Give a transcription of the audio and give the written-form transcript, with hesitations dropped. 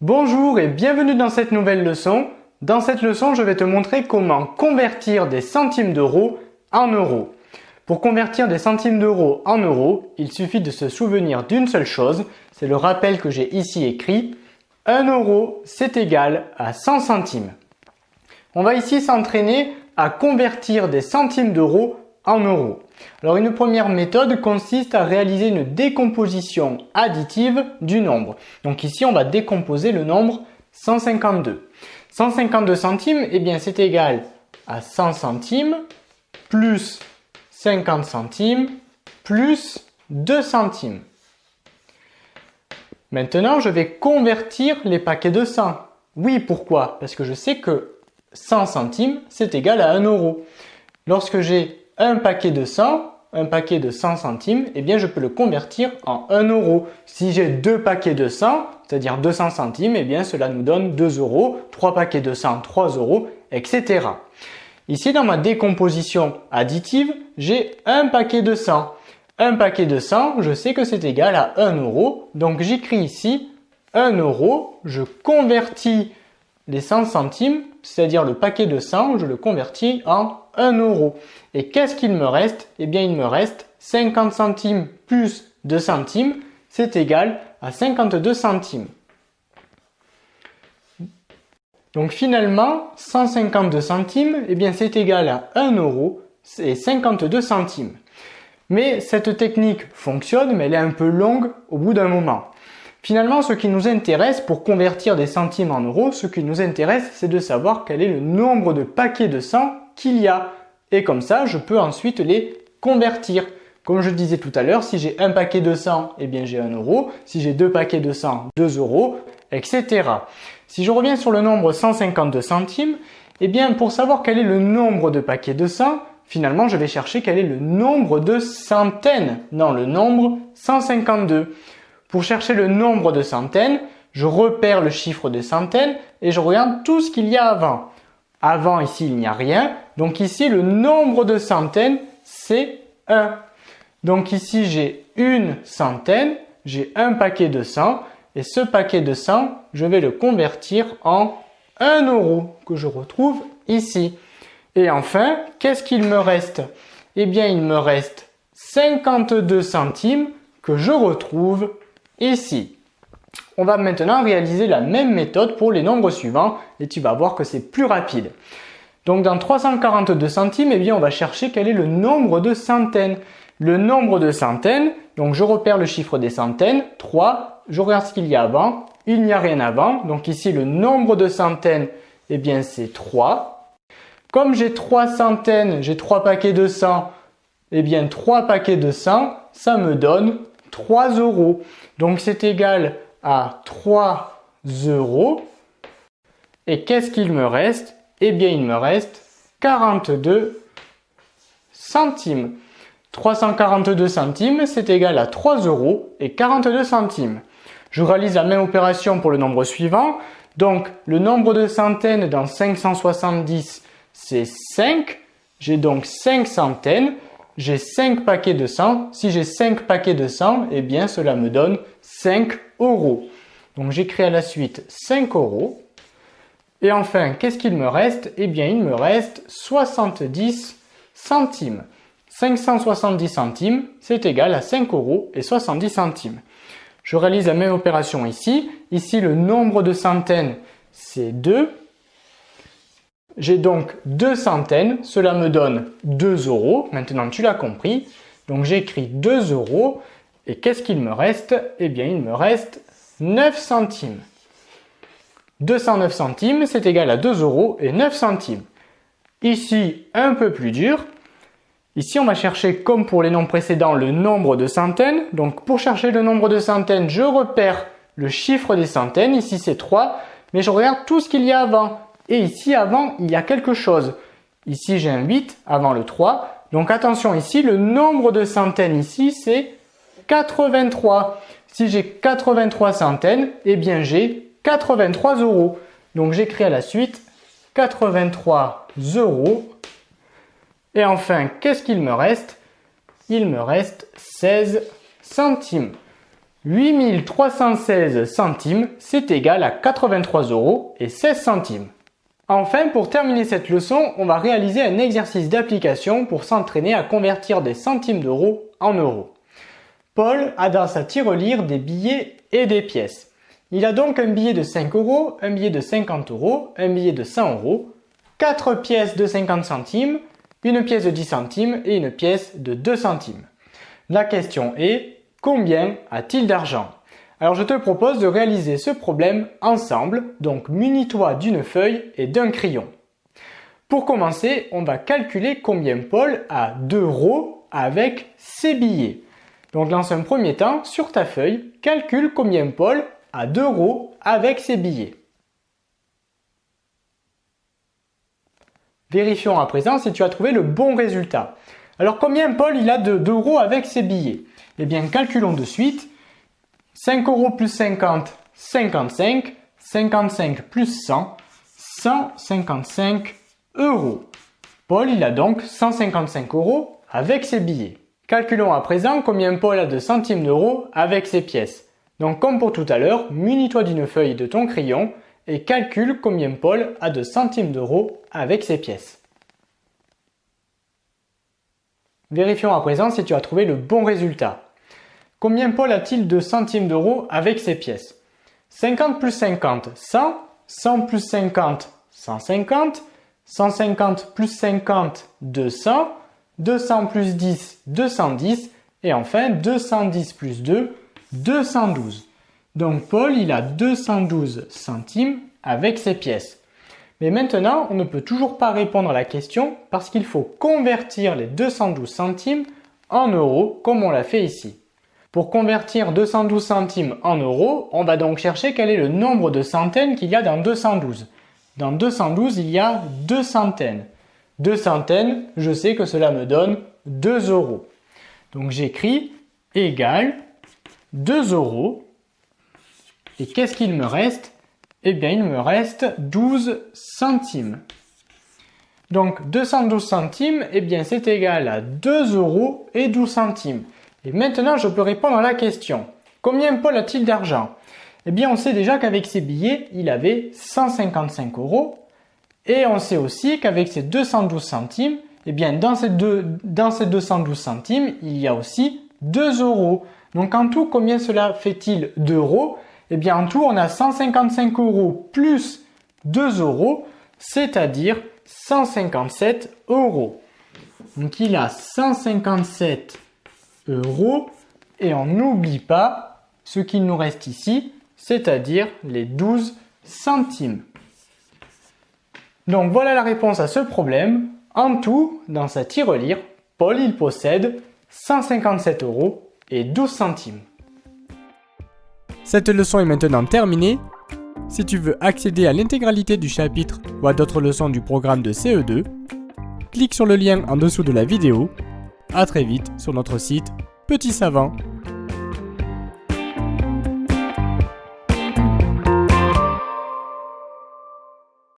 Bonjour et bienvenue dans cette nouvelle leçon. Dans cette leçon, je vais te montrer comment convertir des centimes d'euros en euros. Pour convertir des centimes d'euros en euros, il suffit de se souvenir d'une seule chose, c'est le rappel que j'ai ici écrit. 1 euro, c'est égal à 100 centimes. On va ici s'entraîner à convertir des centimes d'euros en euros. Alors une première méthode consiste à réaliser une décomposition additive du nombre. Donc ici on va décomposer le nombre 152. 152 centimes, eh bien c'est égal à 100 centimes plus 50 centimes plus 2 centimes. Maintenant je vais convertir les paquets de 100. Oui, pourquoi? Parce que je sais que 100 centimes c'est égal à 1 euro. Lorsque j'ai un paquet de 100 centimes, eh bien je peux le convertir en 1 euro. Si j'ai deux paquets de 100, c'est-à-dire 200 centimes, eh bien cela nous donne 2 euros, 3 paquets de 100, 3 euros, etc. Ici, dans ma décomposition additive, j'ai un paquet de 100. Un paquet de 100, je sais que c'est égal à 1 euro, donc j'écris ici 1 euro, je convertis les 100 centimes, c'est-à-dire le paquet de 100, je le convertis en 1 euro. Et qu'est-ce qu'il me reste? Eh bien, il me reste 50 centimes plus 2 centimes, c'est égal à 52 centimes. Donc finalement, 152 centimes, eh bien, c'est égal à 1 euro et 52 centimes. Mais cette technique fonctionne, mais elle est un peu longue au bout d'un moment. Finalement, ce qui nous intéresse pour convertir des centimes en euros, ce qui nous intéresse, c'est de savoir quel est le nombre de paquets de 100 qu'il y a. Et comme ça, je peux ensuite les convertir. Comme je disais tout à l'heure, si j'ai un paquet de 100, eh bien j'ai 1 euro. Si j'ai deux paquets de 100, 2 euros, etc. Si je reviens sur le nombre 152 centimes, eh bien pour savoir quel est le nombre de paquets de 100, finalement je vais chercher quel est le nombre de centaines. Non, le nombre 152. Pour chercher le nombre de centaines, je repère le chiffre de centaines et je regarde tout ce qu'il y a avant. Avant, ici, il n'y a rien. Donc ici, le nombre de centaines, c'est 1. Donc ici, j'ai une centaine, j'ai un paquet de 100. Et ce paquet de 100, je vais le convertir en 1 euro que je retrouve ici. Et enfin, qu'est-ce qu'il me reste? Eh bien, il me reste 52 centimes que je retrouve ici. On va maintenant réaliser la même méthode pour les nombres suivants et tu vas voir que c'est plus rapide. Donc dans 342 centimes, eh bien on va chercher quel est le nombre de centaines. Le nombre de centaines, donc je repère le chiffre des centaines, 3, je regarde ce qu'il y a avant, il n'y a rien avant, donc ici le nombre de centaines, eh bien c'est 3. Comme j'ai 3 centaines, j'ai 3 paquets de 100, eh bien 3 paquets de 100, ça me donne 3 euros. Donc c'est égal à 3 euros. Et qu'est-ce qu'il me reste? Eh bien il me reste 42 centimes. 342 centimes, c'est égal à 3 euros et 42 centimes. Je réalise la même opération pour le nombre suivant. Donc le nombre de centaines dans 570, c'est 5. J'ai donc 5 centaines. J'ai 5 paquets de 100. Si j'ai 5 paquets de 100, eh bien cela me donne 5 euros. Donc j'écris à la suite 5 euros. Et enfin, qu'est-ce qu'il me reste? Eh bien il me reste 70 centimes. 570 centimes, c'est égal à 5 euros et 70 centimes. Je réalise la même opération ici. Ici, le nombre de centaines, c'est 2. J'ai donc 2 centaines, cela me donne 2 euros. Maintenant, tu l'as compris. Donc, j'écris 2 euros. Et qu'est-ce qu'il me reste? Eh bien, il me reste 9 centimes. 209 centimes, c'est égal à 2 euros et 9 centimes. Ici, un peu plus dur. Ici, on va chercher, comme pour les nombres précédents, le nombre de centaines. Donc, pour chercher le nombre de centaines, je repère le chiffre des centaines. Ici, c'est 3. Mais je regarde tout ce qu'il y a avant. Et ici, avant, il y a quelque chose. Ici, j'ai un 8 avant le 3. Donc, attention ici, le nombre de centaines ici, c'est 83. Si j'ai 83 centaines, eh bien, j'ai 83 euros. Donc, j'écris à la suite 83 euros. Et enfin, qu'est-ce qu'il me reste? Il me reste 16 centimes. 8316 centimes, c'est égal à 83 € et 16 centimes. Enfin, pour terminer cette leçon, on va réaliser un exercice d'application pour s'entraîner à convertir des centimes d'euros en euros. Paul a dans sa tirelire des billets et des pièces. Il a donc un billet de 5 €, un billet de 50 €, un billet de 100 €, 4 pièces de 50 centimes, une pièce de 10 centimes et une pièce de 2 centimes. La question est: combien a-t-il d'argent? Alors je te propose de réaliser ce problème ensemble, donc munis-toi d'une feuille et d'un crayon. Pour commencer, on va calculer combien Paul a d'euros avec ses billets. Donc dans un premier temps, sur ta feuille, calcule combien Paul a d'euros avec ses billets. Vérifions à présent si tu as trouvé le bon résultat. Alors combien Paul il a d'euros avec ses billets? Eh bien calculons de suite. 5 € plus 50, 55. 55 plus 100, 155 €. Paul il a donc 155 € avec ses billets. Calculons à présent combien Paul a de centimes d'euros avec ses pièces. Donc comme pour tout à l'heure, munis-toi d'une feuille et de ton crayon et calcule combien Paul a de centimes d'euros avec ses pièces. Vérifions à présent si tu as trouvé le bon résultat. Combien Paul a-t-il de centimes d'euros avec ses pièces? 50 plus 50, 100. 100 plus 50, 150. 150 plus 50, 200. 200 plus 10, 210. Et enfin, 210 plus 2, 212. Donc Paul, il a 212 centimes avec ses pièces. Mais maintenant, on ne peut toujours pas répondre à la question parce qu'il faut convertir les 212 centimes en euros comme on l'a fait ici. Pour convertir 212 centimes en euros, on va donc chercher quel est le nombre de centaines qu'il y a dans 212. Dans 212, il y a 2 centaines. 2 centaines, je sais que cela me donne 2 €. Donc j'écris égal 2 €. Et qu'est-ce qu'il me reste? Eh bien, il me reste 12 centimes. Donc 212 centimes, eh bien c'est égal à 2 € et 12 centimes. Et maintenant, je peux répondre à la question. Combien Paul a-t-il d'argent? Eh bien, on sait déjà qu'avec ses billets, il avait 155 €. Et on sait aussi qu'avec ces 212 centimes, eh bien, dans ces 212 centimes, il y a aussi 2 €. Donc en tout, combien cela fait-il d'euros? Eh bien, en tout, on a 155 € plus 2 €, c'est-à-dire 157 €. Donc il a 157 € et on n'oublie pas ce qu'il nous reste ici, c'est-à-dire les 12 centimes. Donc voilà la réponse à ce problème. En tout, dans sa tirelire, Paul il possède 157 € et 12 centimes. Cette leçon est maintenant terminée. Si tu veux accéder à l'intégralité du chapitre ou à d'autres leçons du programme de CE2, clique sur le lien en dessous de la vidéo. À très vite sur notre site Petit Savant.